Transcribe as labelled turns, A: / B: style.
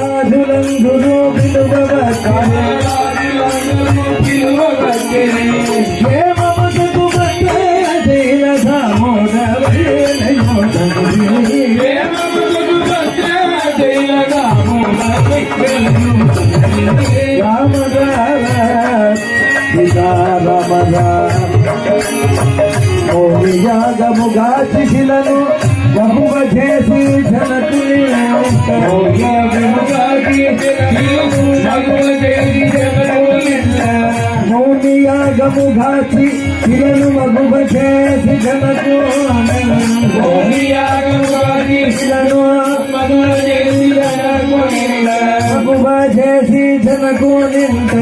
A: రాజులందును క్షేమముకు భద్రజైన యాగముగా శిశిలను బహువ చేసి మౌని యాగముగాచి శిలను మగువ చేసి జనకు మగువ చేసి జనకు నింట